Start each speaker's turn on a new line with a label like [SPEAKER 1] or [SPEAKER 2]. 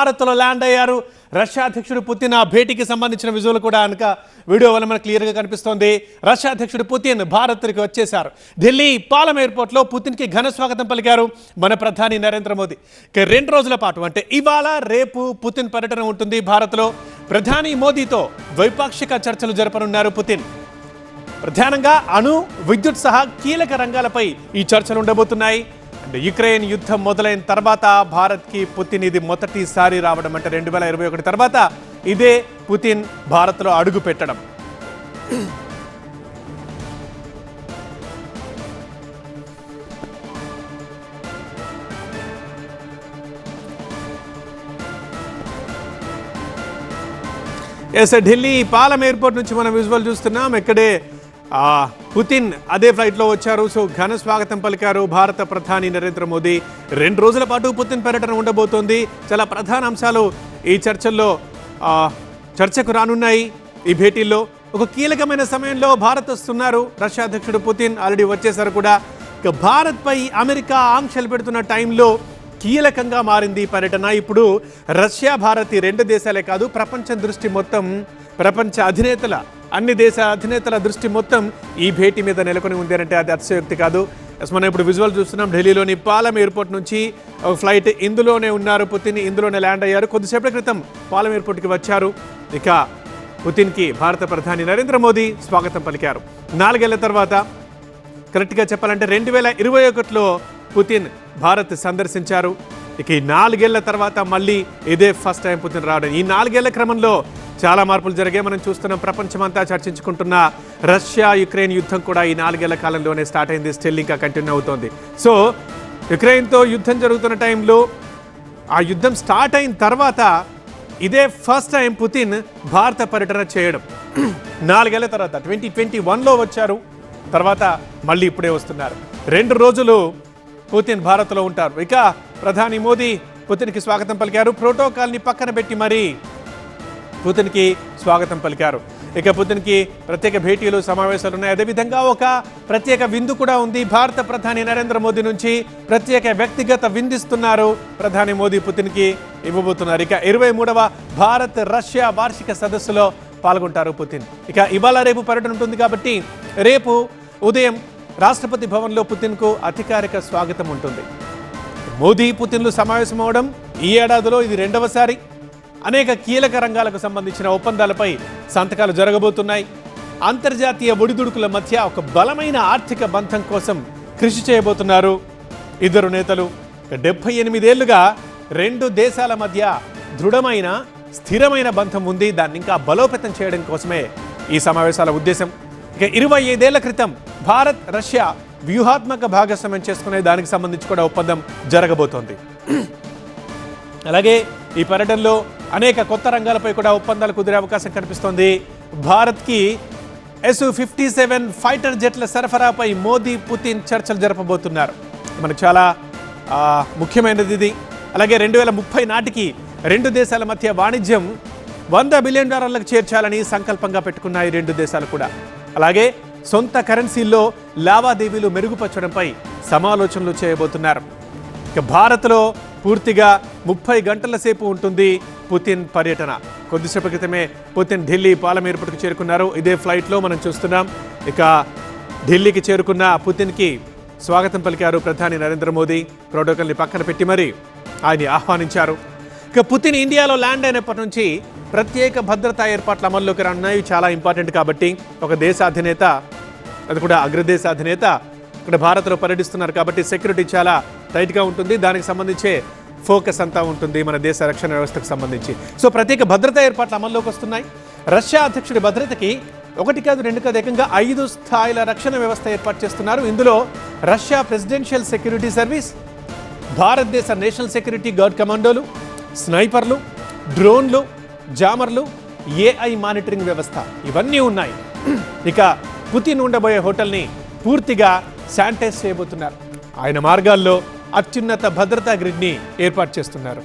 [SPEAKER 1] భారత్లో ల్యాండ్ అయ్యారు. రష్యా అధ్యక్షుడు పుతిన్ ఆ భేటీకి సంబంధించిన విజువల్ కూడా కనుక వీడియో వల్ల మనకు క్లియర్గా కనిపిస్తోంది. రష్యా అధ్యక్షుడు పుతిన్ భారత్కి వచ్చేశారు. ఢిల్లీ పాలెం ఎయిర్పోర్ట్లో పుతిన్కి ఘన స్వాగతం పలికారు మన ప్రధాని నరేంద్ర మోదీ. 2 రోజుల పాటు అంటే ఇవాళ రేపు పుతిన్ పర్యటన ఉంటుంది భారత్లో. ప్రధాని మోదీతో ద్వైపాక్షిక చర్చలు జరపనున్నారు పుతిన్. ప్రధానంగా అణు విద్యుత్ సహా కీలక రంగాలపై ఈ చర్చలు ఉండబోతున్నాయి. యుక్రెయిన్ యుద్ధం మొదలైన తర్వాత భారత్కి పుతిన్ ఇది మొదటిసారి రావడం. అంటే 2021 తర్వాత ఇదే పుతిన్ భారత్లో అడుగు పెట్టడం. ఢిల్లీ పాలెం ఎయిర్పోర్ట్ నుంచి మనం విజువల్ చూస్తున్నాం. ఇక్కడే పుతిన్ అదే ఫ్లైట్లో వచ్చారు. సో ఘన స్వాగతం పలికారు భారత ప్రధాని నరేంద్ర మోదీ. 2 రోజుల పాటు పుతిన్ పర్యటన ఉండబోతోంది. చాలా ప్రధాన అంశాలు ఈ చర్చకు రానున్నాయి. ఈ భేటీల్లో ఒక కీలకమైన సమయంలో భారత్ వస్తున్నారు. రష్యా అధ్యక్షుడు పుతిన్ ఆల్రెడీ వచ్చేసారు కూడా. ఇక భారత్పై అమెరికా ఆంక్షలు పెడుతున్న టైంలో కీలకంగా మారింది ఈ పర్యటన. ఇప్పుడు రష్యా భారత్ ఈ 2 దేశాలే కాదు, ప్రపంచ దృష్టి మొత్తం, ప్రపంచ అధినేతల అన్ని దేశ అధినేతల దృష్టి మొత్తం ఈ భేటీ మీద నెలకొని ఉంది అంటే అది అతిశయోక్తి కాదు. మనం ఇప్పుడు విజువల్ చూస్తున్నాం. ఢిల్లీలోని పాలెం ఎయిర్పోర్ట్ నుంచి ఒక ఫ్లైట్ ఇందులోనే ఉన్నారు పుతిన్, ఇందులోనే ల్యాండ్ అయ్యారు. కొద్దిసేపటి క్రితం పాలెం ఎయిర్పోర్ట్కి వచ్చారు. ఇక పుతిన్కి భారత ప్రధాని నరేంద్ర మోదీ స్వాగతం పలికారు. 4 ఏళ్ల తర్వాత, కరెక్ట్గా చెప్పాలంటే 2021లో పుతిన్ భారత్ సందర్శించారు. ఇక ఈ 4 ఏళ్ల తర్వాత మళ్ళీ ఇదే ఫస్ట్ టైం పుతిన్ రావడం. ఈ 4 ఏళ్ల క్రమంలో చాలా మార్పులు జరిగాయి. మనం చూస్తున్నాం, ప్రపంచమంతా చర్చించుకుంటున్న రష్యా యుక్రెయిన్ యుద్ధం కూడా ఈ 4 ఏళ్ల కాలంలోనే స్టార్ట్ అయింది. స్టిల్ ఇంకా కంటిన్యూ అవుతోంది. సో యుక్రెయిన్తో యుద్ధం జరుగుతున్న టైంలో, ఆ యుద్ధం స్టార్ట్ అయిన తర్వాత ఇదే ఫస్ట్ టైం పుతిన్ భారత పర్యటన చేయడం. 4 ఏళ్ల తర్వాత 2021లో వచ్చారు. తర్వాత మళ్ళీ ఇప్పుడే వస్తున్నారు. 2 రోజులు పుతిన్ భారత్లో ఉంటారు. ఇక ప్రధాని మోదీ పుతిన్కి స్వాగతం పలికారు. ప్రోటోకాల్ని పక్కన పెట్టి మరీ పుతిన్కి స్వాగతం పలికారు. ఇక పుతిన్కి ప్రత్యేక భేటీలు, సమావేశాలు ఉన్నాయి. అదేవిధంగా ఒక ప్రత్యేక విందు కూడా ఉంది. భారత ప్రధాని నరేంద్ర మోదీ నుంచి ప్రత్యేక వ్యక్తిగత విందిస్తున్నారు ప్రధాని మోదీ పుతిన్కి ఇవ్వబోతున్నారు. ఇక 23వ భారత్ రష్యా వార్షిక సదస్సులో పాల్గొంటారు పుతిన్. ఇక ఇవాళ రేపు పర్యటన ఉంటుంది కాబట్టి రేపు ఉదయం రాష్ట్రపతి భవన్లో పుతిన్కు అధికారిక స్వాగతం ఉంటుంది. మోదీ పుతిన్లు సమావేశం అవడం ఈ ఏడాదిలో ఇది 2వసారి. అనేక కీలక రంగాలకు సంబంధించిన ఒప్పందాలపై సంతకాలు జరగబోతున్నాయి. అంతర్జాతీయ ఒడిదుడుకుల మధ్య ఒక బలమైన ఆర్థిక బంధం కోసం కృషి చేయబోతున్నారు ఇద్దరు నేతలు. 78 ఏళ్లుగా 2 దేశాల మధ్య దృఢమైన స్థిరమైన బంధం ఉంది. దాన్ని ఇంకా బలోపేతం చేయడం కోసమే ఈ సమావేశాల ఉద్దేశం. ఇక 25 ఏళ్ల క్రితం భారత్ రష్యా వ్యూహాత్మక భాగస్వామ్యం చేసుకునే దానికి సంబంధించి కూడా ఒప్పందం జరగబోతోంది. అలాగే ఈ పర్యటనలో అనేక కొత్త రంగాలపై కూడా ఒప్పందాలు కుదిరే అవకాశం కనిపిస్తోంది. భారత్కి Su-57 ఫైటర్ జెట్ల సరఫరాపై మోదీ పుతిన్ చర్చలు జరపబోతున్నారు. మనకు చాలా ముఖ్యమైనది ఇది. అలాగే 2030 నాటికి 2 దేశాల మధ్య వాణిజ్యం $100 బిలియన్ చేర్చాలని సంకల్పంగా పెట్టుకున్నాయి 2 దేశాలు కూడా. అలాగే సొంత కరెన్సీల్లో లావాదేవీలు మెరుగుపరచడంపై సమాలోచనలు చేయబోతున్నారు. ఇక భారత్లో పూర్తిగా 30 గంటల సేపు ఉంటుంది పుతిన్ పర్యటన. కొద్దిసేపు క్రితమే పుతిన్ ఢిల్లీ పాలెం ఎయిర్పోర్ట్కి చేరుకున్నారు. ఇదే ఫ్లైట్లో మనం చూస్తున్నాం. ఇక ఢిల్లీకి చేరుకున్న పుతిన్కి స్వాగతం పలికారు ప్రధాని నరేంద్ర మోదీ. ప్రోటోకాల్ని పక్కన పెట్టి మరీ ఆయన్ని ఆహ్వానించారు. ఇక పుతిన్ ఇండియాలో ల్యాండ్ అయినప్పటి నుంచి ప్రత్యేక భద్రతా ఏర్పాట్ల అమల్లోకి రానున్నాయి. చాలా ఇంపార్టెంట్ కాబట్టి ఒక దేశ అధినేత, అది కూడా అగ్రదేశ అధినేత ఇక్కడ భారత్లో పర్యటిస్తున్నారు కాబట్టి సెక్యూరిటీ చాలా టైట్గా ఉంటుంది. దానికి సంబంధించే ఫోకస్ అంతా ఉంటుంది మన దేశ రక్షణ వ్యవస్థకు సంబంధించి. సో ప్రత్యేక భద్రతా ఏర్పాట్లు అమల్లోకి వస్తున్నాయి. రష్యా అధ్యక్షుడి భద్రతకి 1 కాదు 2 కాదు ఏకంగా 5 స్థాయిల రక్షణ వ్యవస్థ ఏర్పాటు చేస్తున్నారు. ఇందులో రష్యా ప్రెసిడెన్షియల్ సెక్యూరిటీ సర్వీస్, భారతదేశ నేషనల్ సెక్యూరిటీ గార్డ్ కమాండోలు, స్నైపర్లు, డ్రోన్లు, జామర్లు, AI మానిటరింగ్ వ్యవస్థ ఇవన్నీ ఉన్నాయి. ఇక పుతిన్ ఉండబోయే హోటల్ని పూర్తిగా శానిటైజ్ చేయబోతున్నారు. ఆయన మార్గాల్లో అత్యున్నత భద్రతా గ్రిడ్ని ఏర్పాటు చేస్తున్నారు.